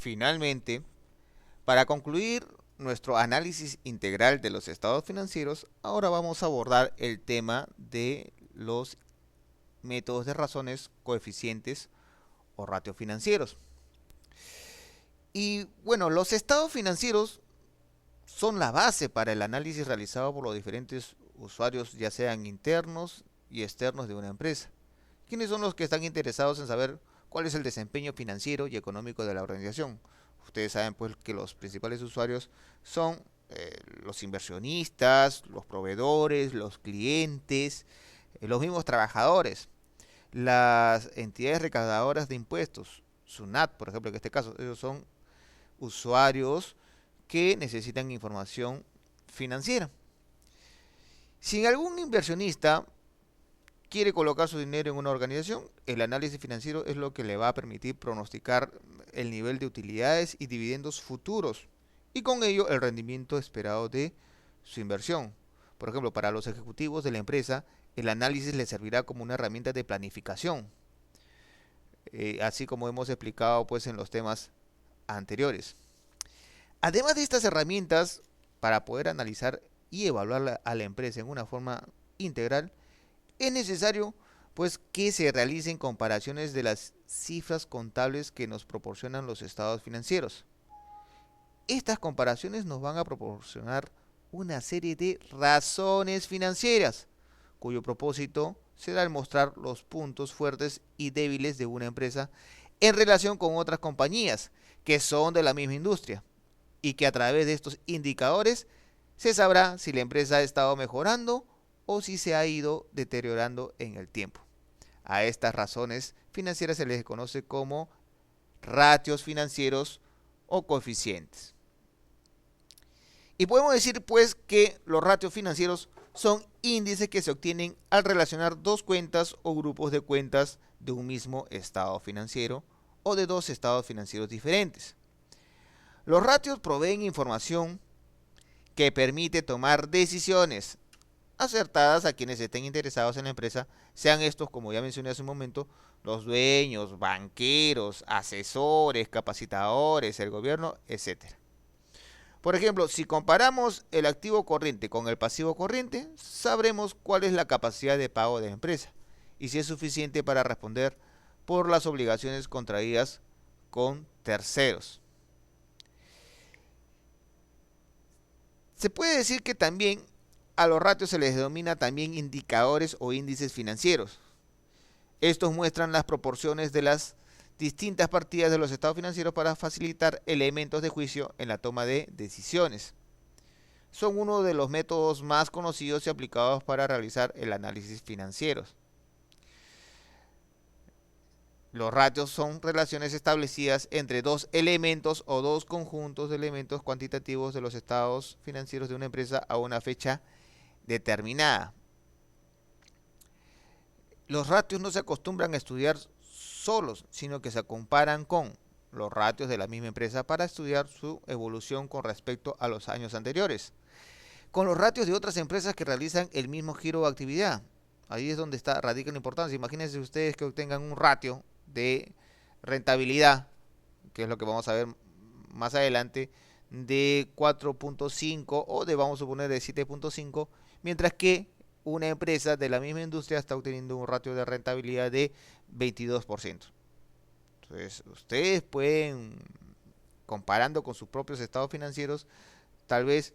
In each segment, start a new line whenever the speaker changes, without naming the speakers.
Finalmente, para concluir nuestro análisis integral de los estados financieros, ahora vamos a abordar el tema de los métodos de razones, coeficientes o ratios financieros. Y bueno, los estados financieros son la base para el análisis realizado por los diferentes usuarios, ya sean internos y externos de una empresa. ¿Quiénes son los que están interesados en saber cuál es el desempeño financiero y económico de la organización? Ustedes saben pues que los principales usuarios son los inversionistas, los proveedores, los clientes, los mismos trabajadores, las entidades recaudadoras de impuestos, SUNAT, por ejemplo, en este caso, ellos son usuarios que necesitan información financiera. Si algún inversionista quiere colocar su dinero en una organización, el análisis financiero es lo que le va a permitir pronosticar el nivel de utilidades y dividendos futuros y con ello el rendimiento esperado de su inversión. Por ejemplo, para los ejecutivos de la empresa, el análisis les servirá como una herramienta de planificación, así como hemos explicado pues en los temas anteriores. Además de estas herramientas, para poder analizar y evaluar a la empresa en una forma integral, es necesario pues que se realicen comparaciones de las cifras contables que nos proporcionan los estados financieros. Estas comparaciones nos van a proporcionar una serie de razones financieras, cuyo propósito será el mostrar los puntos fuertes y débiles de una empresa en relación con otras compañías que son de la misma industria y que a través de estos indicadores se sabrá si la empresa ha estado mejorando o si se ha ido deteriorando en el tiempo. A estas razones financieras se les conoce como ratios financieros o coeficientes. Y podemos decir pues que los ratios financieros son índices que se obtienen al relacionar dos cuentas o grupos de cuentas de un mismo estado financiero o de dos estados financieros diferentes. Los ratios proveen información que permite tomar decisiones acertadas a quienes estén interesados en la empresa, sean estos, como ya mencioné hace un momento, los dueños, banqueros, asesores, capacitadores, el gobierno, etcétera. Por ejemplo, si comparamos el activo corriente con el pasivo corriente, sabremos cuál es la capacidad de pago de la empresa y si es suficiente para responder por las obligaciones contraídas con terceros. Se puede decir que también a los ratios se les denomina también indicadores o índices financieros. Estos muestran las proporciones de las distintas partidas de los estados financieros para facilitar elementos de juicio en la toma de decisiones. Son uno de los métodos más conocidos y aplicados para realizar el análisis financiero. Los ratios son relaciones establecidas entre dos elementos o dos conjuntos de elementos cuantitativos de los estados financieros de una empresa a una fecha determinada. Los ratios no se acostumbran a estudiar solos, sino que se comparan con los ratios de la misma empresa para estudiar su evolución con respecto a los años anteriores, con los ratios de otras empresas que realizan el mismo giro de actividad. Ahí es donde radica la importancia. Imagínense ustedes que obtengan un ratio de rentabilidad, que es lo que vamos a ver más adelante, de 4.5 o de, vamos a suponer, de 7.5, mientras que una empresa de la misma industria está obteniendo un ratio de rentabilidad de 22%. Entonces, ustedes pueden, comparando con sus propios estados financieros, tal vez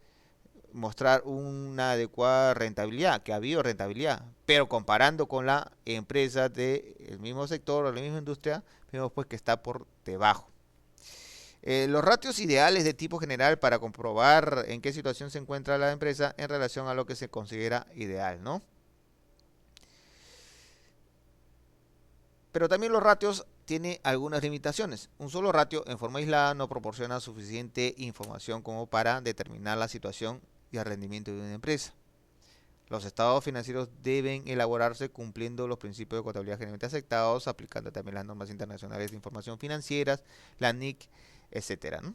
mostrar una adecuada rentabilidad, que ha habido rentabilidad, pero comparando con la empresa del mismo sector o de la misma industria, vemos pues que está por debajo. Los ratios ideales de tipo general para comprobar en qué situación se encuentra la empresa en relación a lo que se considera ideal, ¿no? Pero también los ratios tienen algunas limitaciones. Un solo ratio en forma aislada no proporciona suficiente información como para determinar la situación y el rendimiento de una empresa. Los estados financieros deben elaborarse cumpliendo los principios de contabilidad generalmente aceptados, aplicando también las normas internacionales de información financiera, la NIC, etcétera, ¿no?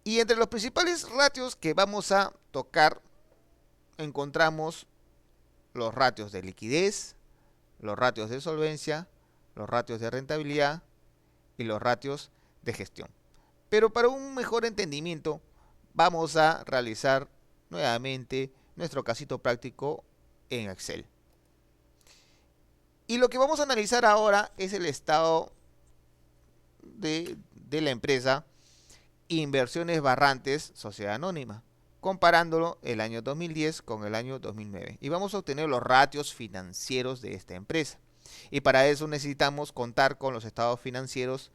Y entre los principales ratios que vamos a tocar encontramos los ratios de liquidez, los ratios de solvencia, los ratios de rentabilidad y los ratios de gestión. Pero para un mejor entendimiento, vamos a realizar nuevamente nuestro casito práctico en Excel. Y lo que vamos a analizar ahora es el estado de la empresa Inversiones Barrantes, Sociedad Anónima, comparándolo el año 2010 con el año 2009. Y vamos a obtener los ratios financieros de esta empresa. Y para eso necesitamos contar con los estados financieros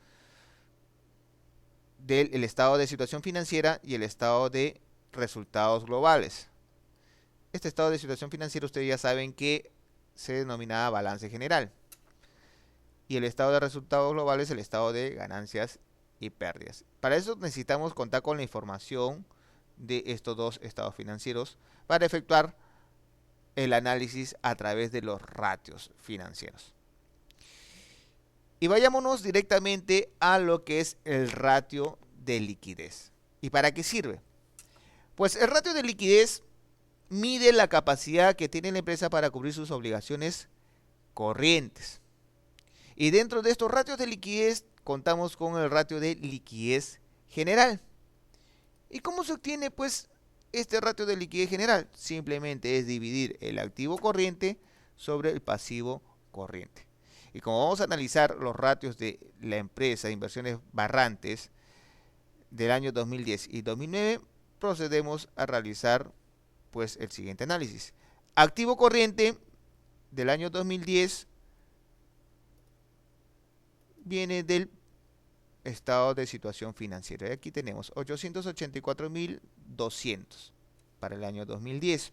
del estado de situación financiera y el estado de resultados globales. Este estado de situación financiera ustedes ya saben que se denomina balance general. Y el estado de resultados globales es el estado de ganancias y pérdidas. Para eso necesitamos contar con la información de estos dos estados financieros para efectuar el análisis a través de los ratios financieros. Y vayámonos directamente a lo que es el ratio de liquidez. ¿Y para qué sirve? Pues el ratio de liquidez mide la capacidad que tiene la empresa para cubrir sus obligaciones corrientes. Y dentro de estos ratios de liquidez contamos con el ratio de liquidez general. ¿Y cómo se obtiene pues este ratio de liquidez general? Simplemente es dividir el activo corriente sobre el pasivo corriente. Y como vamos a analizar los ratios de la empresa Inversiones Barrantes del año 2010 y 2009, procedemos a realizar pues el siguiente análisis. Activo corriente del año 2010 viene del estado de situación financiera. Y aquí tenemos 884.200 para el año 2010.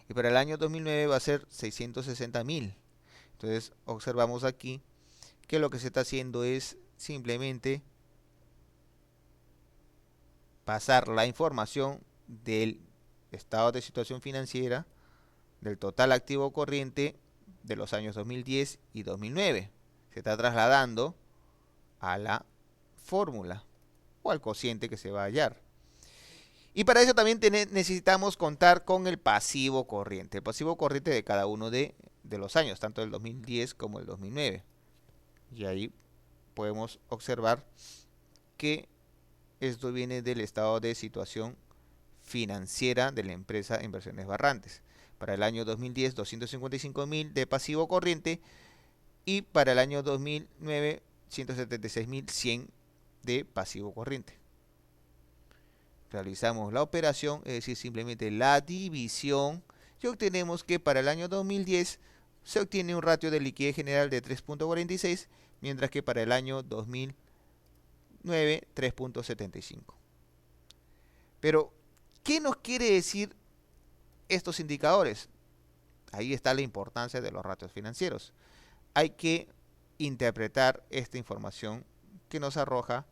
Y para el año 2009 va a ser 660.000. Entonces observamos aquí que lo que se está haciendo es simplemente pasar la información del estado de situación financiera, del total activo corriente de los años 2010 y 2009. Se está trasladando a la fórmula o al cociente que se va a hallar. Y para eso también necesitamos contar con el pasivo corriente. El pasivo corriente de cada uno de los años, tanto el 2010 como el 2009. Y ahí podemos observar que esto viene del estado de situación financiera de la empresa Inversiones Barrantes. Para el año 2010, 255.000 de pasivo corriente y para el año 2009, 176.100 de pasivo corriente. Realizamos la operación, es decir, simplemente la división, y obtenemos que para el año 2010 se obtiene un ratio de liquidez general de 3.46, mientras que para el año 2009, 3.75. Pero, ¿qué nos quiere decir estos indicadores? Ahí está la importancia de los ratios financieros. Hay que interpretar esta información que nos arroja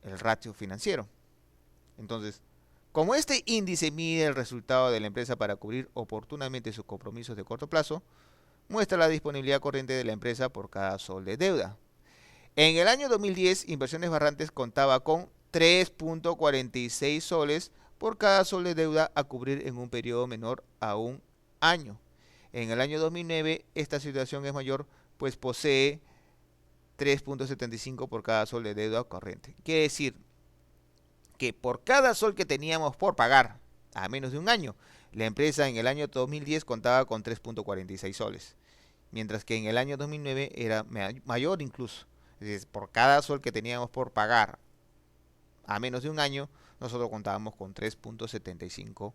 el ratio financiero. Entonces, como este índice mide el resultado de la empresa para cubrir oportunamente sus compromisos de corto plazo, muestra la disponibilidad corriente de la empresa por cada sol de deuda. En el año 2010, Inversiones Barrantes contaba con 3.46 soles por cada sol de deuda a cubrir en un periodo menor a un año. En el año 2009, esta situación es mayor, pues posee 3.75 por cada sol de deuda corriente. Quiere decir que por cada sol que teníamos por pagar a menos de un año, la empresa en el año 2010 contaba con 3.46 soles, mientras que en el año 2009 era mayor incluso. Es decir, por cada sol que teníamos por pagar a menos de un año, nosotros contábamos con 3.75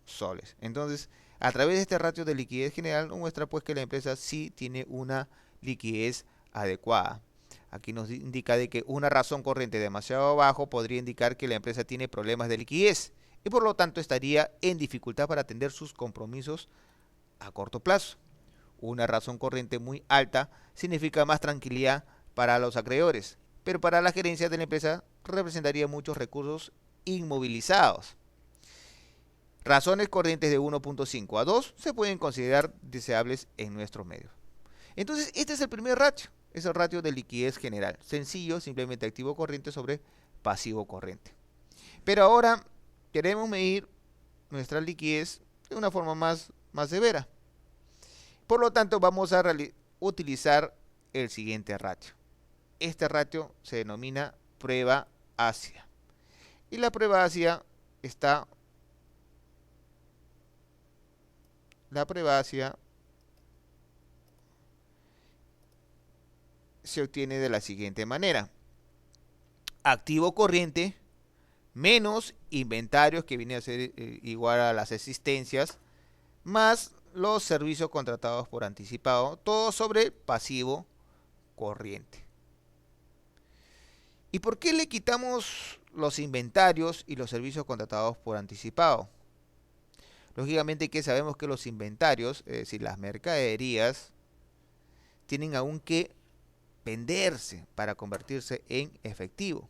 soles. Entonces, a través de este ratio de liquidez general, muestra pues que la empresa sí tiene una liquidez adecuada. Aquí nos indica de que una razón corriente demasiado bajo podría indicar que la empresa tiene problemas de liquidez y por lo tanto estaría en dificultad para atender sus compromisos a corto plazo. Una razón corriente muy alta significa más tranquilidad para los acreedores, pero para la gerencia de la empresa representaría muchos recursos inmovilizados. Razones corrientes de 1.5 a 2 se pueden considerar deseables en nuestros medios. Entonces, este es el primer ratio, es el ratio de liquidez general. Sencillo, simplemente activo corriente sobre pasivo corriente. Pero ahora queremos medir nuestra liquidez de una forma más severa. Por lo tanto, vamos a utilizar el siguiente ratio. Este ratio se denomina prueba ácida. Y la prueba ácida se obtiene de la siguiente manera. Activo corriente menos inventarios, que viene a ser igual a las existencias, más los servicios contratados por anticipado, todo sobre pasivo corriente. ¿Y por qué le quitamos los inventarios y los servicios contratados por anticipado? Lógicamente que sabemos que los inventarios, es decir, las mercaderías, tienen aún que venderse para convertirse en efectivo.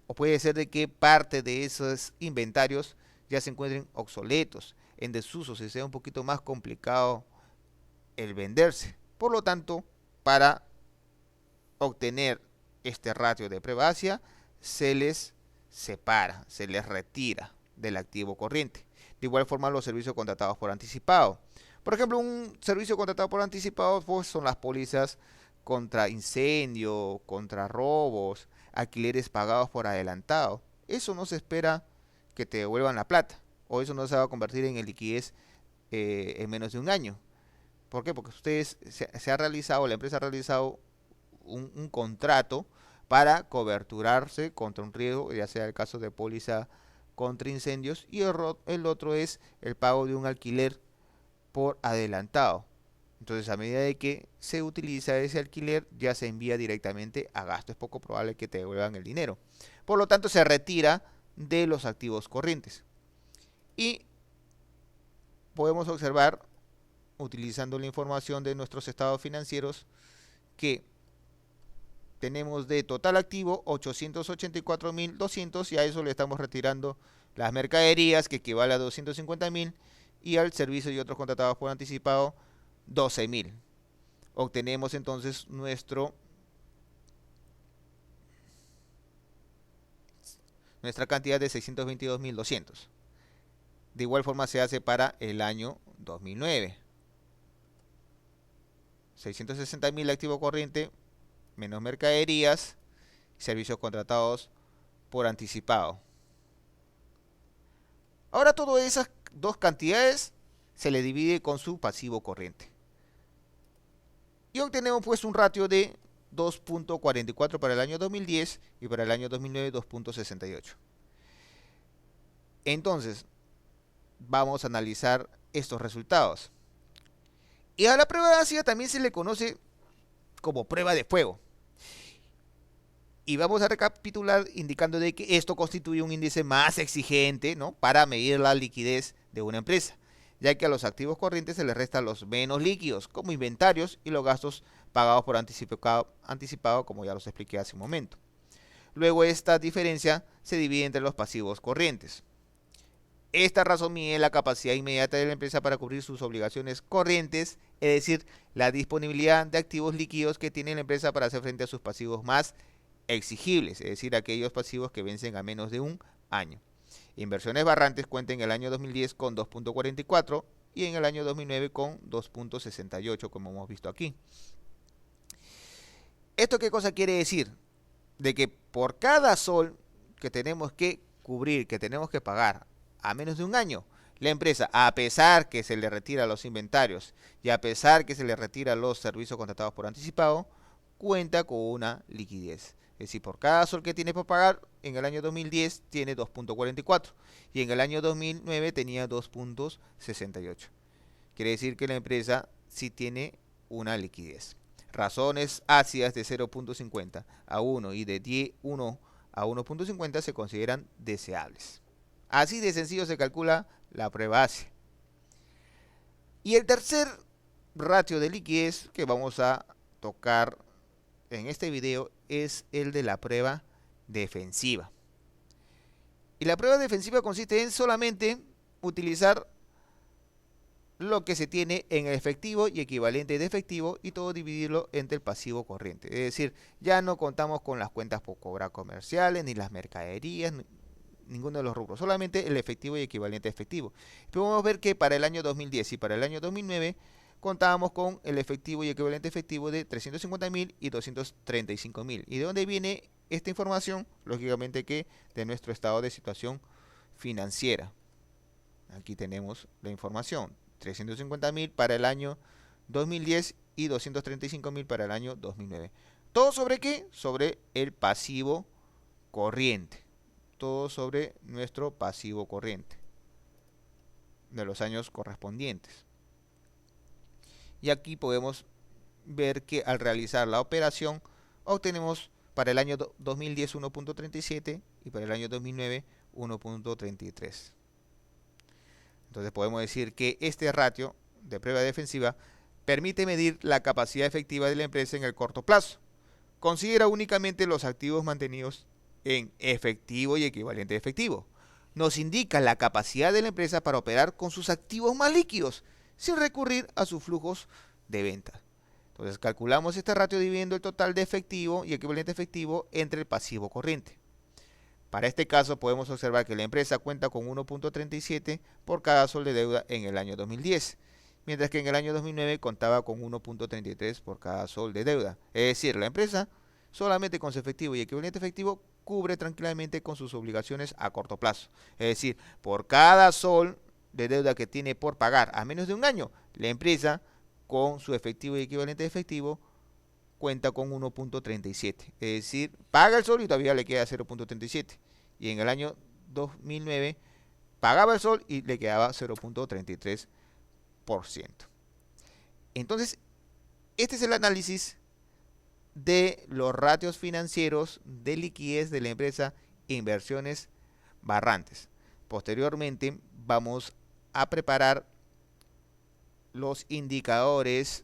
O puede ser de que parte de esos inventarios ya se encuentren obsoletos, en desuso, si sea un poquito más complicado el venderse. Por lo tanto, para obtener este ratio de prueba ácida, se les separa, se les retira del activo corriente. De igual forma, los servicios contratados por anticipado. Por ejemplo, un servicio contratado por anticipado pues, son las pólizas contra incendio, contra robos, alquileres pagados por adelantado. Eso no se espera que te devuelvan la plata, o eso no se va a convertir en liquidez en menos de un año. ¿Por qué? Porque la empresa ha realizado un contrato para coberturarse contra un riesgo, ya sea el caso de póliza contra incendios, y el otro es el pago de un alquiler por adelantado. Entonces, a medida de que se utiliza ese alquiler, ya se envía directamente a gasto. Es poco probable que te devuelvan el dinero. Por lo tanto, se retira de los activos corrientes. Y podemos observar, utilizando la información de nuestros estados financieros, que tenemos de total activo 884.200 y a eso le estamos retirando las mercaderías, que equivale a 250.000, y al servicio y otros contratados por anticipado 12.000. Obtenemos entonces nuestra cantidad de 622.200. De igual forma se hace para el año 2009. 660.000 activo corriente menos mercaderías, servicios contratados por anticipado. Ahora todas esas dos cantidades se le divide con su pasivo corriente. Y obtenemos pues un ratio de 2.44 para el año 2010 y para el año 2009 2.68. Entonces, vamos a analizar estos resultados. Y a la prueba ácida también se le conoce como prueba de fuego. Y vamos a recapitular indicando de que esto constituye un índice más exigente, ¿no?, para medir la liquidez de una empresa, ya que a los activos corrientes se les restan los menos líquidos, como inventarios, y los gastos pagados por anticipado, como ya los expliqué hace un momento. Luego esta diferencia se divide entre los pasivos corrientes. Esta razón mide la capacidad inmediata de la empresa para cubrir sus obligaciones corrientes, es decir, la disponibilidad de activos líquidos que tiene la empresa para hacer frente a sus pasivos más exigibles, es decir, aquellos pasivos que vencen a menos de un año. Inversiones Barrantes cuenta en el año 2010 con 2.44 y en el año 2009 con 2.68, como hemos visto aquí. ¿Esto qué cosa quiere decir? De que por cada sol que tenemos que cubrir, que tenemos que pagar a menos de un año, la empresa, a pesar que se le retira los inventarios y a pesar que se le retira los servicios contratados por anticipado, cuenta con una liquidez. Es decir, por cada sol que tiene por pagar, en el año 2010 tiene 2.44 y en el año 2009 tenía 2.68. Quiere decir que la empresa sí tiene una liquidez. Razones ácidas de 0.50 a 1 y de 1 a 1.50 se consideran deseables. Así de sencillo se calcula la prueba ácida. Y el tercer ratio de liquidez que vamos a tocar en este video es el de la prueba defensiva. Y la prueba defensiva consiste en solamente utilizar lo que se tiene en efectivo y equivalente de efectivo y todo dividirlo entre el pasivo corriente. Es decir, ya no contamos con las cuentas por cobrar comerciales, ni las mercaderías, ninguno de los rubros, solamente el efectivo y equivalente a efectivo. Podemos ver que para el año 2010 y para el año 2009 contábamos con el efectivo y equivalente efectivo de 350.000 y 235.000. ¿Y de dónde viene esta información? Lógicamente que de nuestro estado de situación financiera. Aquí tenemos la información. 350.000 para el año 2010 y 235.000 para el año 2009. ¿Todo sobre qué? Sobre el pasivo corriente. Todo sobre nuestro pasivo corriente de los años correspondientes. Y aquí podemos ver que al realizar la operación obtenemos para el año 2010 1.37 y para el año 2009 1.33. Entonces podemos decir que este ratio de prueba defensiva permite medir la capacidad efectiva de la empresa en el corto plazo. Considera únicamente los activos mantenidos en efectivo y equivalente efectivo. Nos indica la capacidad de la empresa para operar con sus activos más líquidos, sin recurrir a sus flujos de venta. Entonces calculamos este ratio dividiendo el total de efectivo y equivalente efectivo entre el pasivo corriente. Para este caso podemos observar que la empresa cuenta con 1.37 por cada sol de deuda en el año 2010, mientras que en el año 2009 contaba con 1.33 por cada sol de deuda. Es decir, la empresa solamente con su efectivo y equivalente efectivo cubre tranquilamente con sus obligaciones a corto plazo. Es decir, por cada sol de deuda que tiene por pagar a menos de un año, la empresa con su efectivo y equivalente efectivo cuenta con 1.37. Es decir, paga el sol y todavía le queda 0.37. Y en el año 2009 pagaba el sol y le quedaba 0.33%. Entonces, este es el análisis de los ratios financieros de liquidez de la empresa Inversiones Barrantes. Posteriormente vamos a preparar los indicadores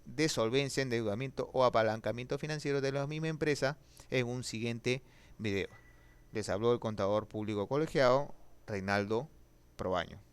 de solvencia, endeudamiento o apalancamiento financiero de la misma empresa en un siguiente video. Les habló el contador público colegiado Reinaldo Proaño.